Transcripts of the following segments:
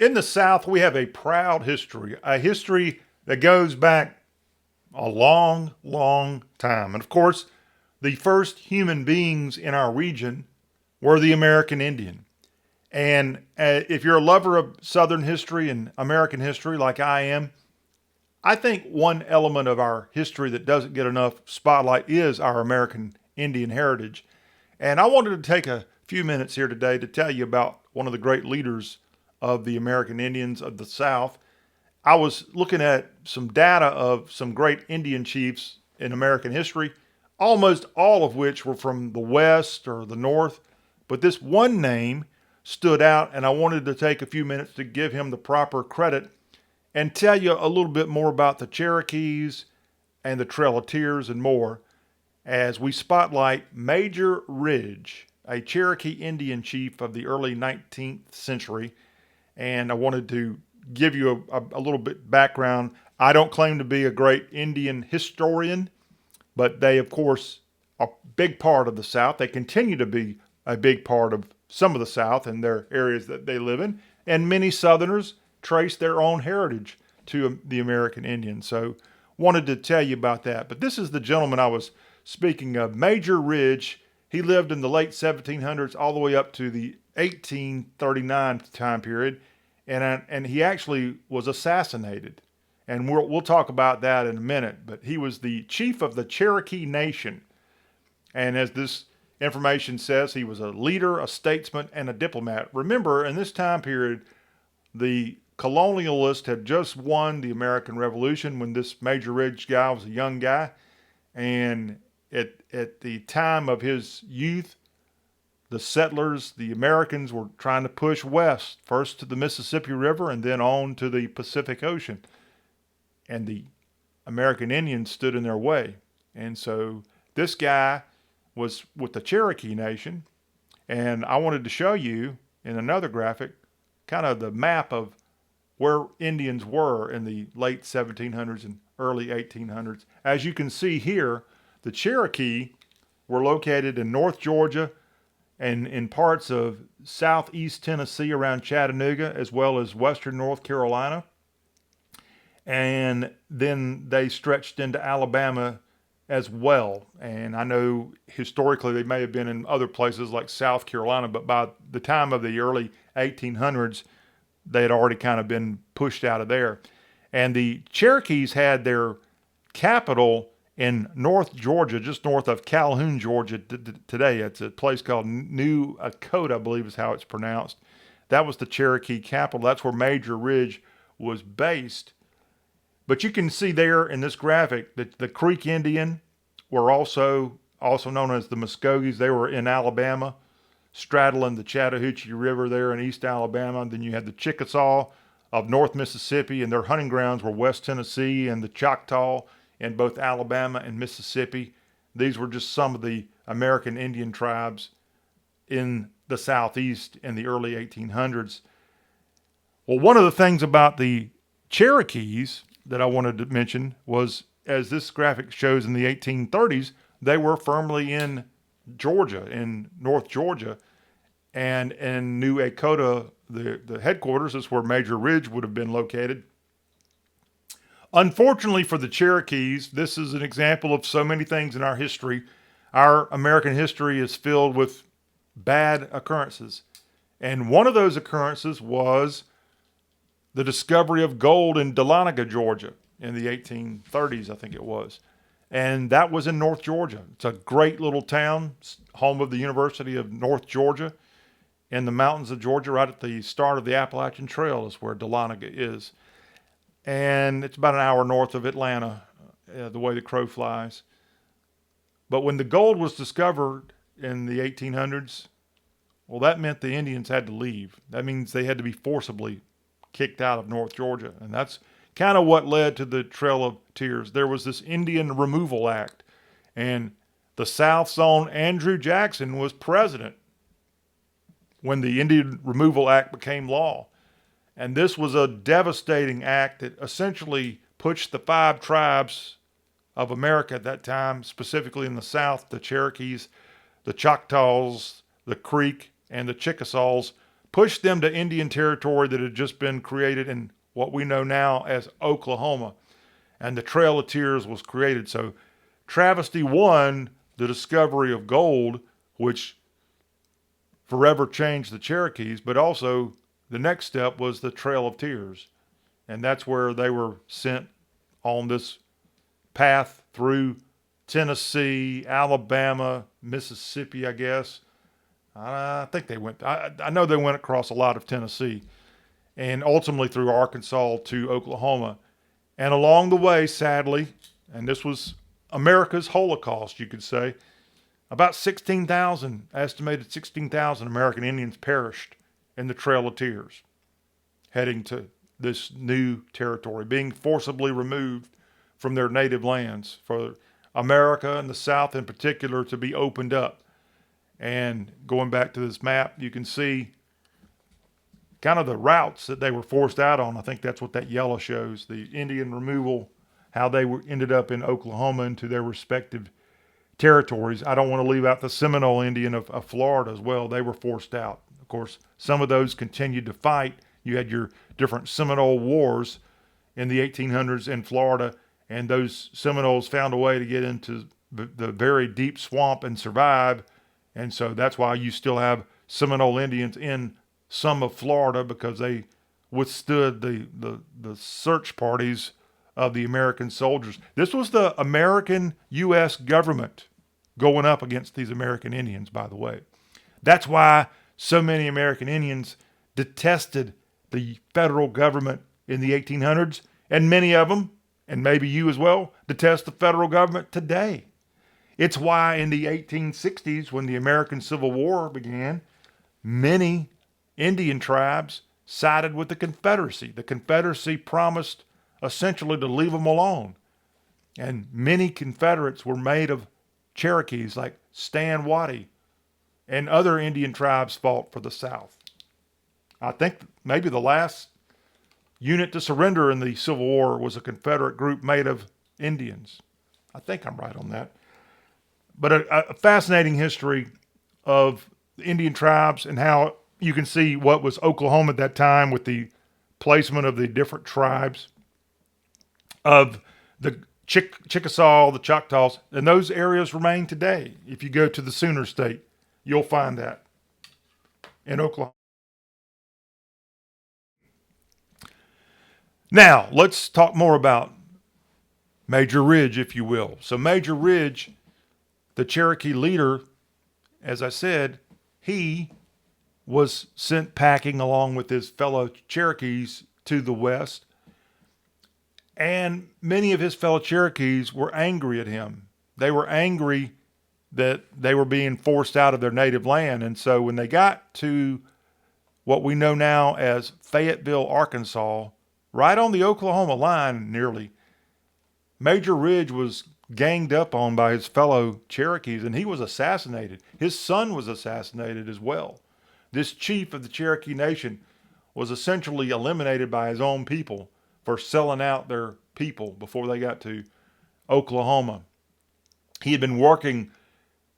In the South, we have a proud history, a history that goes back a long, long time. And of course, the first human beings in our region were the American Indian. And if you're a lover of Southern history and American history like I am, I think one element of our history that doesn't get enough spotlight is our American Indian heritage. And I wanted to take a few minutes here today to tell you about one of the great leaders of the American Indians of the South. I was looking at some data of some great Indian chiefs in American history, almost all of which were from the West or the North. But this one name stood out, and I wanted to take a few minutes to give him the proper credit and tell you a little bit more about the Cherokees and the Trail of Tears and more as we spotlight Major Ridge, a Cherokee Indian chief of the early 19th century. And I wanted to give you a little bit background. I don't claim to be a great Indian historian, but they, of course, are a big part of the South. They continue to be a big part of some of the South and their areas that they live in. And many Southerners trace their own heritage to the American Indian. So wanted to tell you about that. But this is the gentleman I was speaking of, Major Ridge. He lived in the late 1700s all the way up to the 1839 time period. And he actually was assassinated. And we'll talk about that in a minute. But he was the chief of the Cherokee Nation. And as this information says, he was a leader, a statesman, and a diplomat. Remember, in this time period, the colonialists had just won the American Revolution when this Major Ridge guy was a young guy. And at the time of his youth, the settlers, the Americans, were trying to push west, first to the Mississippi River and then on to the Pacific Ocean. And the American Indians stood in their way. And so this guy was with the Cherokee Nation. And I wanted to show you in another graphic kind of the map of where Indians were in the late 1700s and early 1800s. As you can see here, the Cherokee were located in North Georgia and in parts of southeast Tennessee around Chattanooga, as well as western North Carolina. And then they stretched into Alabama as well. And I know historically they may have been in other places like South Carolina, but by the time of the early 1800s, they had already kind of been pushed out of there. And the Cherokees had their capital in North Georgia, just north of Calhoun, Georgia today. It's a place called New Akota, I believe is how it's pronounced. That was the Cherokee capital. That's where Major Ridge was based. But you can see there in this graphic that the Creek Indian were also known as the Muskogees. They were in Alabama, straddling the Chattahoochee River there in East Alabama. Then you had the Chickasaw of North Mississippi, and their hunting grounds were West Tennessee, and the Choctaw in both Alabama and Mississippi. These were just some of the American Indian tribes in the Southeast in the early 1800s. Well, one of the things about the Cherokees that I wanted to mention was, as this graphic shows, in the 1830s, they were firmly in Georgia, in North Georgia, and in New Akota, the headquarters is where Major Ridge would have been located. Unfortunately for the Cherokees, this is an example of so many things in our history. Our American history is filled with bad occurrences. And one of those occurrences was the discovery of gold in Dahlonega, Georgia in the 1830s, I think it was. And that was in North Georgia. It's a great little town, home of the University of North Georgia, in the mountains of Georgia, right at the start of the Appalachian Trail is where Dahlonega is. And it's about an hour north of Atlanta, the way the crow flies. But when the gold was discovered in the 1800s, well, that meant the Indians had to leave. That means they had to be forcibly kicked out of North Georgia. And that's kind of what led to the Trail of Tears. There was this Indian Removal Act, and the South's own Andrew Jackson was president when the Indian Removal Act became law. And this was a devastating act that essentially pushed the 5 tribes of America at that time, specifically in the South, the Cherokees, the Choctaws, the Creek, and the Chickasaws, pushed them to Indian territory that had just been created in what we know now as Oklahoma. And the Trail of Tears was created. So Travesty won the discovery of gold, which forever changed the Cherokees, but also the next step was the Trail of Tears. And that's where they were sent on this path through Tennessee, Alabama, Mississippi, I guess. I think they went, I know they went across a lot of Tennessee and ultimately through Arkansas to Oklahoma. And along the way, sadly, and this was America's Holocaust, you could say, about 16,000, estimated 16,000 American Indians perished in the Trail of Tears, heading to this new territory, being forcibly removed from their native lands for America and the South in particular to be opened up. And going back to this map, you can see kind of the routes that they were forced out on. I think that's what that yellow shows, the Indian removal, how they ended up in Oklahoma into their respective territories. I don't want to leave out the Seminole Indian of Florida as well. They were forced out. Of course, some of those continued to fight. You had your different Seminole wars in the 1800s in Florida, and those Seminoles found a way to get into the very deep swamp and survive. And so that's why you still have Seminole Indians in some of Florida, because they withstood the search parties of the American soldiers. This was the American U.S. government going up against these American Indians, by the way. That's why so many American Indians detested the federal government in the 1800s, and many of them, and maybe you as well, detest the federal government today. It's why in the 1860s, when the American Civil War began, many Indian tribes sided with the Confederacy. The Confederacy promised essentially to leave them alone. And many Confederates were made of Cherokees like Stan Waddy, and other Indian tribes fought for the South. I think maybe the last unit to surrender in the Civil War was a Confederate group made of Indians. I think I'm right on that. But a fascinating history of the Indian tribes and how you can see what was Oklahoma at that time with the placement of the different tribes of the Chickasaw, the Choctaws, and those areas remain today. If you go to the Sooner State, you'll find that in Oklahoma. Now, let's talk more about Major Ridge, if you will. So Major Ridge, the Cherokee leader, as I said, he was sent packing along with his fellow Cherokees to the west. And many of his fellow Cherokees were angry at him. They were angry that they were being forced out of their native land. And so when they got to what we know now as Fayetteville, Arkansas, right on the Oklahoma line nearly, Major Ridge was ganged up on by his fellow Cherokees, and he was assassinated. His son was assassinated as well. This chief of the Cherokee Nation was essentially eliminated by his own people for selling out their people before they got to Oklahoma. He had been working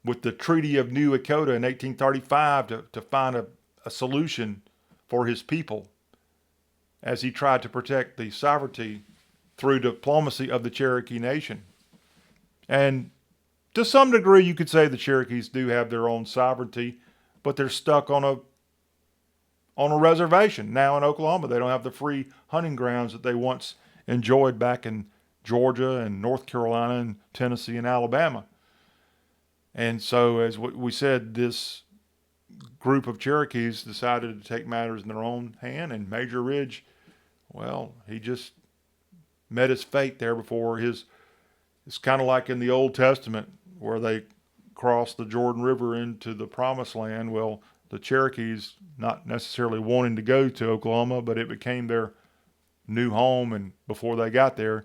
with the Treaty of New Echota in 1835 to find a solution for his people as he tried to protect the sovereignty through diplomacy of the Cherokee Nation. And to some degree, you could say the Cherokees do have their own sovereignty, but they're stuck on a reservation now in Oklahoma. They don't have the free hunting grounds that they once enjoyed back in Georgia and North Carolina and Tennessee and Alabama. And so, as we said, this group of Cherokees decided to take matters in their own hand, and Major Ridge, well, he just met his fate there before his. It's kind of like in the Old Testament where they crossed the Jordan River into the Promised Land. Well, the Cherokees not necessarily wanting to go to Oklahoma, but it became their new home. And before they got there,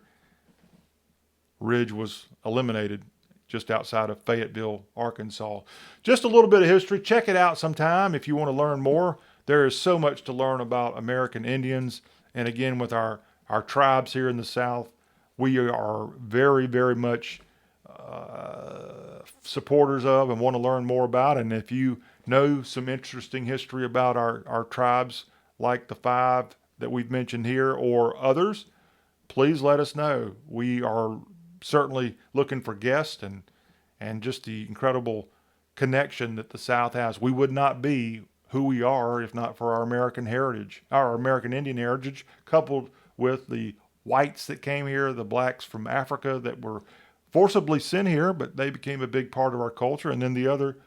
Ridge was eliminated just outside of Fayetteville, Arkansas. Just a little bit of history. Check it out sometime if you want to learn more. There is so much to learn about American Indians. And again, with our tribes here in the South, we are very, very much supporters of and want to learn more about. And if you know some interesting history about our tribes, like the 5 that we've mentioned here or others, please let us know. We are certainly looking for guests and just the incredible connection that the South has. We would not be who we are if not for our American heritage, our American Indian heritage, coupled with the whites that came here, the blacks from Africa that were forcibly sent here, but they became a big part of our culture, and then the other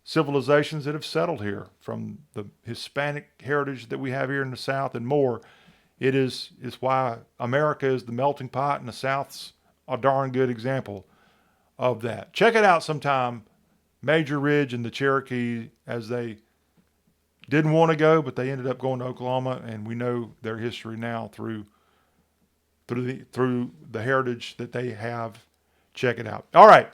civilizations that have settled here, from the Hispanic heritage that we have here in the South and more. It is why America is the melting pot, and the South's a darn good example of that. Check it out sometime. Major Ridge and the Cherokee, as they didn't want to go, but they ended up going to Oklahoma, and we know their history now through the heritage that they have. Check it out. All right,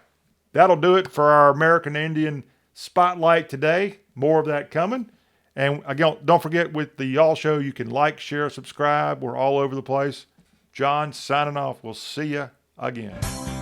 that'll do it for our American Indian Spotlight today. More of that coming. And again, don't forget, with the Y'all Show, you can like, share, subscribe. We're all over the place. John signing off. We'll see you again.